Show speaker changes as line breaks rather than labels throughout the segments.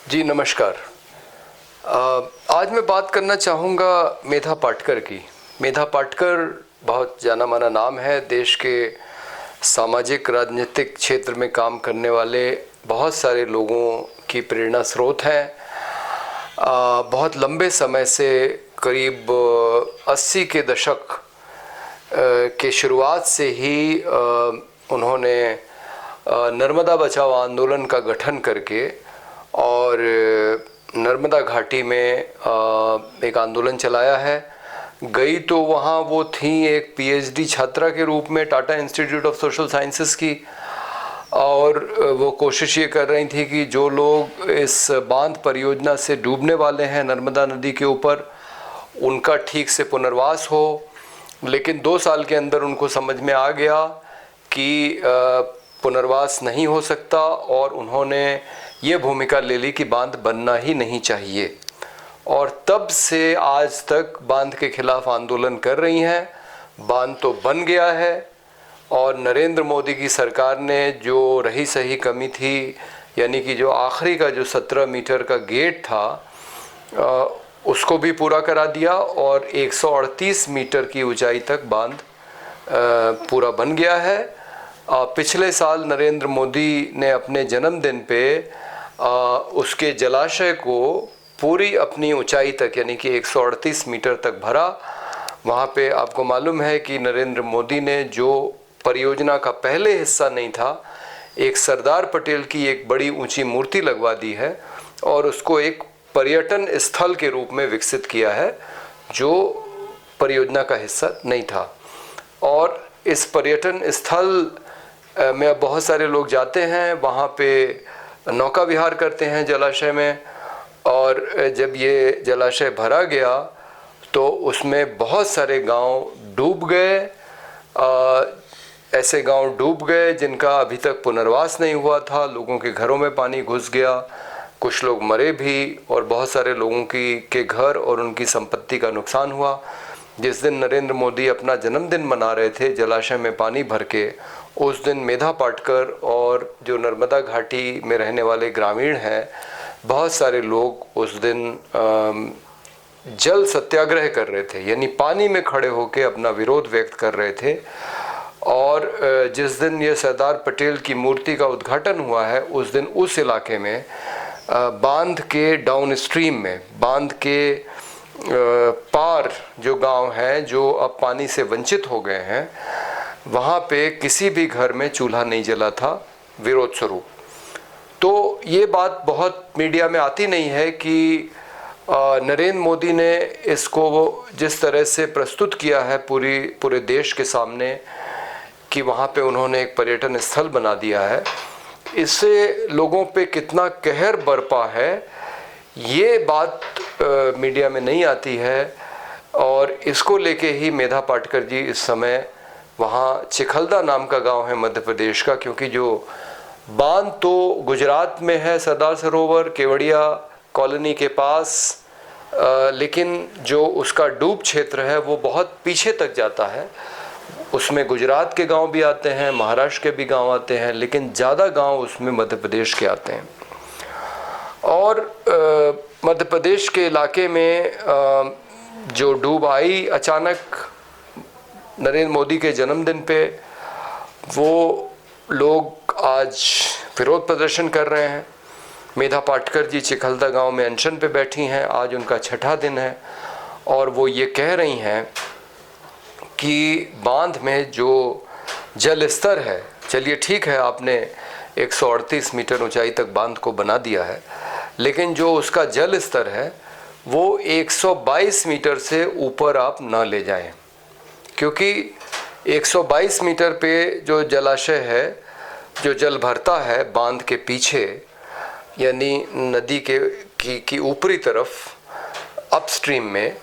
जी नमस्कार। आज मैं बात करना चाहूँगा मेधा पाटकर की। मेधा पाटकर बहुत जाना माना नाम है। देश के सामाजिक राजनीतिक क्षेत्र में काम करने वाले बहुत सारे लोगों की प्रेरणा स्रोत हैं। बहुत लंबे समय से करीब 80 के दशक के शुरुआत से ही उन्होंने नर्मदा बचाओ आंदोलन का गठन करके और नर्मदा घाटी में एक आंदोलन चलाया है। गई तो वहाँ वो थी एक पीएचडी छात्रा के रूप में Tata institute of social sciences की, और वो कोशिश ये कर रही थी कि जो लोग इस बांध परियोजना से डूबने वाले हैं नर्मदा नदी के ऊपर, उनका ठीक से पुनर्वास हो। लेकिन 2 साल के अंदर उनको समझ में आ गया कि पुनर्वास नहीं हो सकता, और उन्होंने ये भूमिका ले ली कि बांध बनना ही नहीं चाहिए, और तब से आज तक बांध के खिलाफ आंदोलन कर रही हैं। बांध तो बन गया है, और नरेंद्र मोदी की सरकार ने जो रही सही कमी थी, यानी कि जो आखिरी का जो 17 मीटर का गेट था उसको भी पूरा करा दिया, और 138 मीटर की ऊंचाई तक बांध पूरा बन गया है। पिछले साल नरेंद्र मोदी ने अपने जन्मदिन पे उसके जलाशय को पूरी अपनी ऊंचाई तक यानी कि 138 मीटर तक भरा। वहाँ पे आपको मालूम है कि नरेंद्र मोदी ने जो परियोजना का पहले हिस्सा नहीं था, एक सरदार पटेल की एक बड़ी ऊंची मूर्ति लगवा दी है, और उसको एक पर्यटन स्थल के रूप में विकसित किया है जो परियोजना का हिस्सा नहीं था। और इस पर्यटन स्थल में अब बहुत सारे लोग जाते हैं, वहाँ पे नौका विहार करते हैं जलाशय में। और जब ये जलाशय भरा गया तो उसमें बहुत सारे गांव डूब गए। ऐसे गांव डूब गए जिनका अभी तक पुनर्वास नहीं हुआ था। लोगों के घरों में पानी घुस गया, कुछ लोग मरे भी, और बहुत सारे लोगों के घर और उनकी संपत्ति का नुकसान हुआ। जिस दिन नरेंद्र मोदी अपना जन्मदिन मना रहे थे जलाशय में पानी भर के, उस दिन मेधा पाटकर और जो नर्मदा घाटी में रहने वाले ग्रामीण हैं, बहुत सारे लोग उस दिन जल सत्याग्रह कर रहे थे, यानी पानी में खड़े होकर अपना विरोध व्यक्त कर रहे थे। और जिस दिन ये सरदार पटेल की मूर्ति का उद्घाटन हुआ है, उस दिन उस इलाके में बांध के डाउन स्ट्रीम में, बांध के पार जो गांव हैं जो अब पानी से वंचित हो गए हैं, वहाँ पे किसी भी घर में चूल्हा नहीं जला था विरोध स्वरूप। तो ये बात बहुत मीडिया में आती नहीं है कि नरेंद्र मोदी ने इसको जिस तरह से प्रस्तुत किया है पूरे देश के सामने कि वहाँ पे उन्होंने एक पर्यटन स्थल बना दिया है, इससे लोगों पे कितना कहर बरपा है, ये बात मीडिया में नहीं आती है। और इसको लेके ही मेधा पाटकर जी इस समय वहाँ चिखलदा नाम का गांव है मध्य प्रदेश का, क्योंकि जो बांध तो गुजरात में है, सरदार सरोवर केवड़िया कॉलोनी के पास, लेकिन जो उसका डूब क्षेत्र है वो बहुत पीछे तक जाता है। उसमें गुजरात के गांव भी आते हैं, महाराष्ट्र के भी गांव आते हैं, लेकिन ज़्यादा गांव उसमें मध्य प्रदेश के आते हैं। और मध्य प्रदेश के इलाके में जो डूब आई अचानक नरेंद्र मोदी के जन्मदिन पे, वो लोग आज विरोध प्रदर्शन कर रहे हैं। मेधा पाटकर जी चिखलदा गांव में अनशन पे बैठी हैं, आज उनका 6ठा दिन है, और वो ये कह रही हैं कि बांध में जो जल स्तर है, चलिए ठीक है आपने 138 मीटर ऊंचाई तक बांध को बना दिया है, लेकिन जो उसका जल स्तर है वो 122 मीटर से ऊपर आप ना ले जाएं, क्योंकि 122 मीटर पे जो जलाशय है, जो जल भरता है बांध के पीछे, यानी नदी की ऊपरी तरफ अपस्ट्रीम में,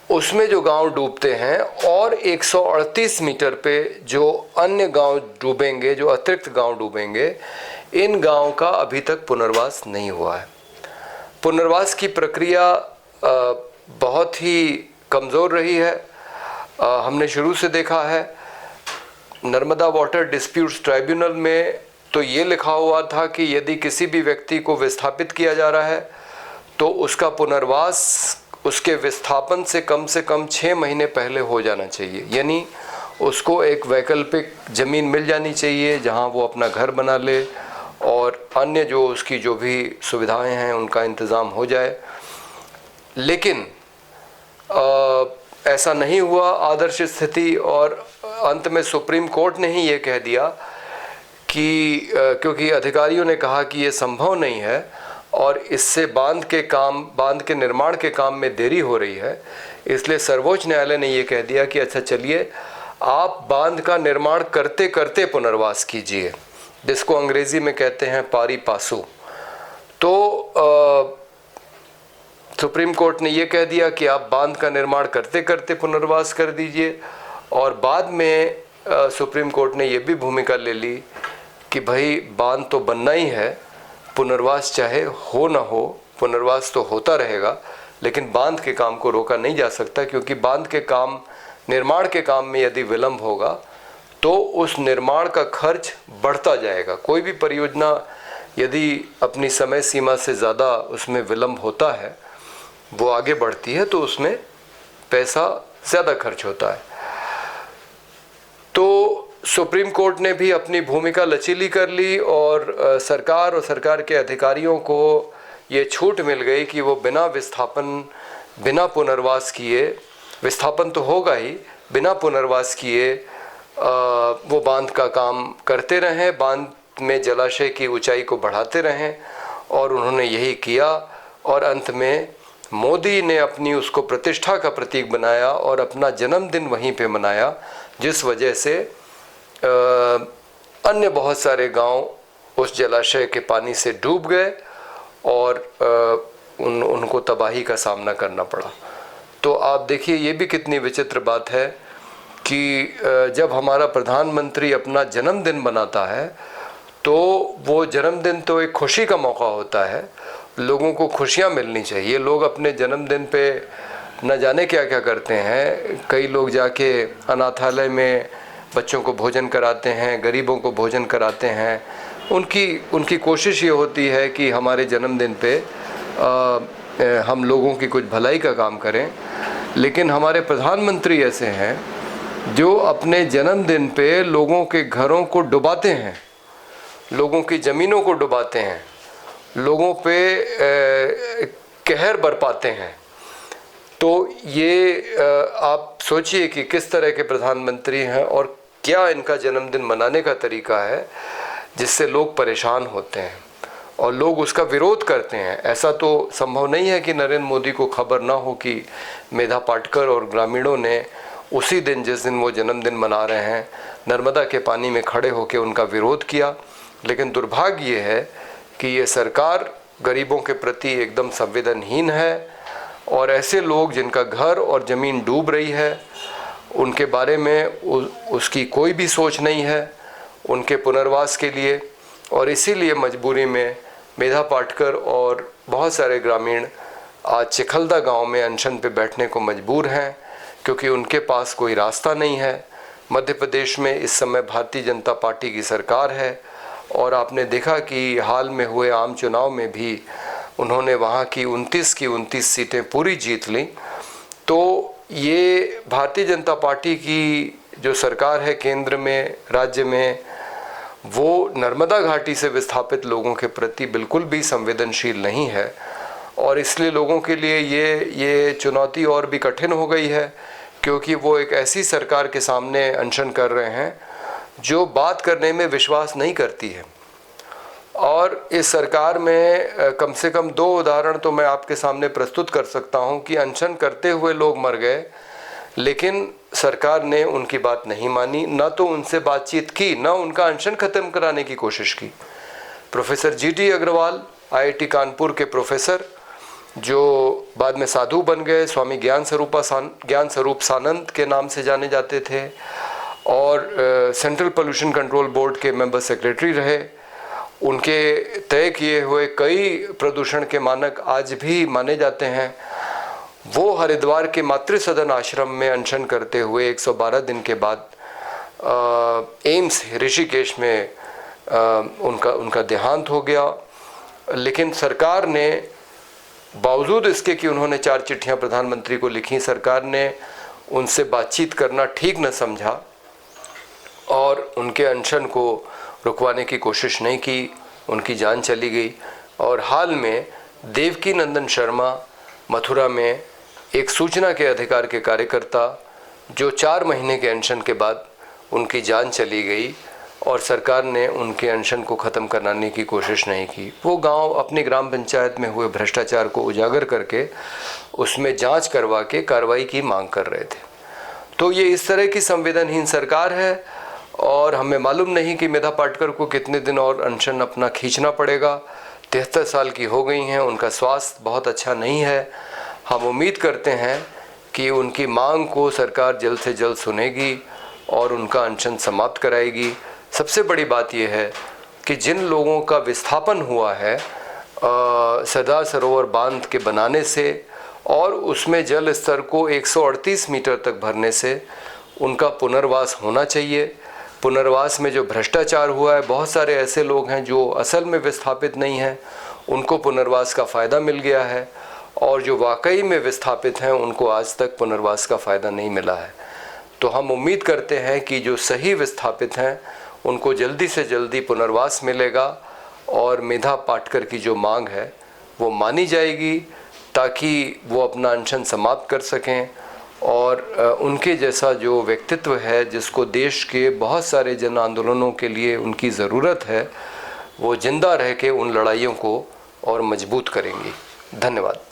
उसमें जो गांव डूबते हैं, और 138 मीटर पे जो अन्य गांव डूबेंगे, जो अतिरिक्त गांव डूबेंगे, इन गांव का अभी तक पुनर्वास नहीं हुआ है। पुनर्वास की प्रक्रिया बहुत ही कमज़ोर रही है। हमने शुरू से देखा है नर्मदा वाटर डिस्प्यूट्स ट्राइब्यूनल में तो ये लिखा हुआ था कि यदि किसी भी व्यक्ति को विस्थापित किया जा रहा है तो उसका पुनर्वास उसके विस्थापन से कम 6 महीने पहले हो जाना चाहिए। यानी उसको एक वैकल्पिक ज़मीन मिल जानी चाहिए जहां वो अपना घर बना ले और अन्य जो उसकी जो भी सुविधाएं हैं उनका इंतज़ाम हो जाए। लेकिन ऐसा नहीं हुआ आदर्श स्थिति, और अंत में सुप्रीम कोर्ट ने ही ये कह दिया कि क्योंकि अधिकारियों ने कहा कि ये संभव नहीं है और इससे बांध के निर्माण के काम में देरी हो रही है, इसलिए सर्वोच्च न्यायालय ने ये कह दिया कि अच्छा चलिए आप बांध का निर्माण करते करते पुनर्वास कीजिए, जिसको अंग्रेजी में कहते हैं पारी पासू। तो सुप्रीम कोर्ट ने ये कह दिया कि आप बांध का निर्माण करते करते पुनर्वास कर दीजिए, और बाद में सुप्रीम कोर्ट ने ये भी भूमिका ले ली कि भाई बांध तो बनना ही है, पुनर्वास चाहे हो ना हो, पुनर्वास तो होता रहेगा, लेकिन बांध के काम को रोका नहीं जा सकता, क्योंकि बांध के काम, निर्माण के काम में यदि विलंब होगा तो उस निर्माण का खर्च बढ़ता जाएगा। कोई भी परियोजना यदि अपनी समय सीमा से ज़्यादा उसमें विलंब होता है, वो आगे बढ़ती है, तो उसमें पैसा ज़्यादा खर्च होता है। तो सुप्रीम कोर्ट ने भी अपनी भूमिका लचीली कर ली और सरकार के अधिकारियों को ये छूट मिल गई कि वो बिना विस्थापन, बिना पुनर्वास किए, विस्थापन तो होगा ही, बिना पुनर्वास किए वो बांध का काम करते रहें, बांध में जलाशय की ऊंचाई को बढ़ाते रहें, और उन्होंने यही किया। और अंत में मोदी ने अपनी उसको प्रतिष्ठा का प्रतीक बनाया और अपना जन्मदिन वहीं पे मनाया, जिस वजह से अन्य बहुत सारे गांव उस जलाशय के पानी से डूब गए और उनको तबाही का सामना करना पड़ा। तो आप देखिए ये भी कितनी विचित्र बात है कि जब हमारा प्रधानमंत्री अपना जन्मदिन मनाता है तो वो जन्मदिन तो एक खुशी का मौका होता है, लोगों को खुशियाँ मिलनी चाहिए। लोग अपने जन्मदिन पे न जाने क्या क्या करते हैं, कई लोग जाके अनाथालय में बच्चों को भोजन कराते हैं, गरीबों को भोजन कराते हैं। उनकी कोशिश ये होती है कि हमारे जन्मदिन पे हम लोगों की कुछ भलाई का काम करें। लेकिन हमारे प्रधानमंत्री ऐसे हैं जो अपने जन्मदिन पे लोगों के घरों को डुबाते हैं, लोगों की ज़मीनों को डुबाते हैं, लोगों पे कहर बरपाते हैं। तो ये आप सोचिए कि किस तरह के प्रधानमंत्री हैं और क्या इनका जन्मदिन मनाने का तरीका है, जिससे लोग परेशान होते हैं और लोग उसका विरोध करते हैं। ऐसा तो संभव नहीं है कि नरेंद्र मोदी को खबर ना हो कि मेधा पाटकर और ग्रामीणों ने उसी दिन, जिस दिन वो जन्मदिन मना रहे हैं, नर्मदा के पानी में खड़े होकर उनका विरोध किया। लेकिन दुर्भाग्य ये है कि ये सरकार गरीबों के प्रति एकदम संवेदनहीन है, और ऐसे लोग जिनका घर और ज़मीन डूब रही है उनके बारे में उसकी कोई भी सोच नहीं है उनके पुनर्वास के लिए। और इसीलिए मजबूरी में मेधा पाटकर और बहुत सारे ग्रामीण आज चिखलदा गांव में अनशन पे बैठने को मजबूर हैं, क्योंकि उनके पास कोई रास्ता नहीं है। मध्य प्रदेश में इस समय भारतीय जनता पार्टी की सरकार है, और आपने देखा कि हाल में हुए आम चुनाव में भी उन्होंने वहाँ की 29 सीटें पूरी जीत लीं। तो ये भारतीय जनता पार्टी की जो सरकार है केंद्र में, राज्य में, वो नर्मदा घाटी से विस्थापित लोगों के प्रति बिल्कुल भी संवेदनशील नहीं है, और इसलिए लोगों के लिए ये चुनौती और भी कठिन हो गई है, क्योंकि वो एक ऐसी सरकार के सामने अनशन कर रहे हैं जो बात करने में विश्वास नहीं करती है। और इस सरकार में कम से कम 2 उदाहरण तो मैं आपके सामने प्रस्तुत कर सकता हूं कि अनशन करते हुए लोग मर गए, लेकिन सरकार ने उनकी बात नहीं मानी, ना तो उनसे बातचीत की, ना उनका अनशन ख़त्म कराने की कोशिश की। Professor GT Agarwal, IIT Kanpur के प्रोफेसर, जो बाद में साधु बन गए, स्वामी ज्ञान स्वरूप सानंद के नाम से जाने जाते थे, और सेंट्रल पोल्यूशन कंट्रोल बोर्ड के मेंबर सेक्रेटरी रहे। उनके तय किए हुए कई प्रदूषण के मानक आज भी माने जाते हैं। वो हरिद्वार के मातृसदन आश्रम में अनशन करते हुए 112 दिन के बाद एम्स ऋषिकेश में उनका देहांत हो गया। लेकिन सरकार ने बावजूद इसके कि उन्होंने 4 चिट्ठियां प्रधानमंत्री को लिखी, सरकार ने उनसे बातचीत करना ठीक न समझा और उनके अनशन को रुकवाने की कोशिश नहीं की। उनकी जान चली गई। और हाल में देवकी नंदन शर्मा मथुरा में एक सूचना के अधिकार के कार्यकर्ता, जो 4 महीने के अनशन के बाद उनकी जान चली गई और सरकार ने उनके अनशन को ख़त्म कराने की कोशिश नहीं की। वो गांव अपनी ग्राम पंचायत में हुए भ्रष्टाचार को उजागर करके उसमें जांच करवा के कार्रवाई की मांग कर रहे थे। तो ये इस तरह की संवेदनहीन सरकार है और हमें मालूम नहीं कि मेधा पाटकर को कितने दिन और अनशन अपना खींचना पड़ेगा। 73 साल की हो गई हैं, उनका स्वास्थ्य बहुत अच्छा नहीं है। हम उम्मीद करते हैं कि उनकी मांग को सरकार जल्द से जल्द सुनेगी और उनका अनशन समाप्त कराएगी। सबसे बड़ी बात यह है कि जिन लोगों का विस्थापन हुआ है सरदार सरोवर बांध के बनाने से और उसमें जल स्तर को 138 मीटर तक भरने से, उनका पुनर्वास होना चाहिए। पुनर्वास में जो भ्रष्टाचार हुआ है, बहुत सारे ऐसे लोग हैं जो असल में विस्थापित नहीं हैं, उनको पुनर्वास का फ़ायदा मिल गया है और जो वाकई में विस्थापित हैं उनको आज तक पुनर्वास का फ़ायदा नहीं मिला है। तो हम उम्मीद करते हैं कि जो सही विस्थापित हैं उनको जल्दी से जल्दी पुनर्वास मिलेगा और मेधा पाटकर की जो मांग है वो मानी जाएगी ताकि वो अपना अनशन समाप्त कर सकें और उनके जैसा जो व्यक्तित्व है जिसको देश के बहुत सारे जन आंदोलनों के लिए उनकी ज़रूरत है, वो जिंदा रह के उन लड़ाइयों को और मजबूत करेंगी। धन्यवाद।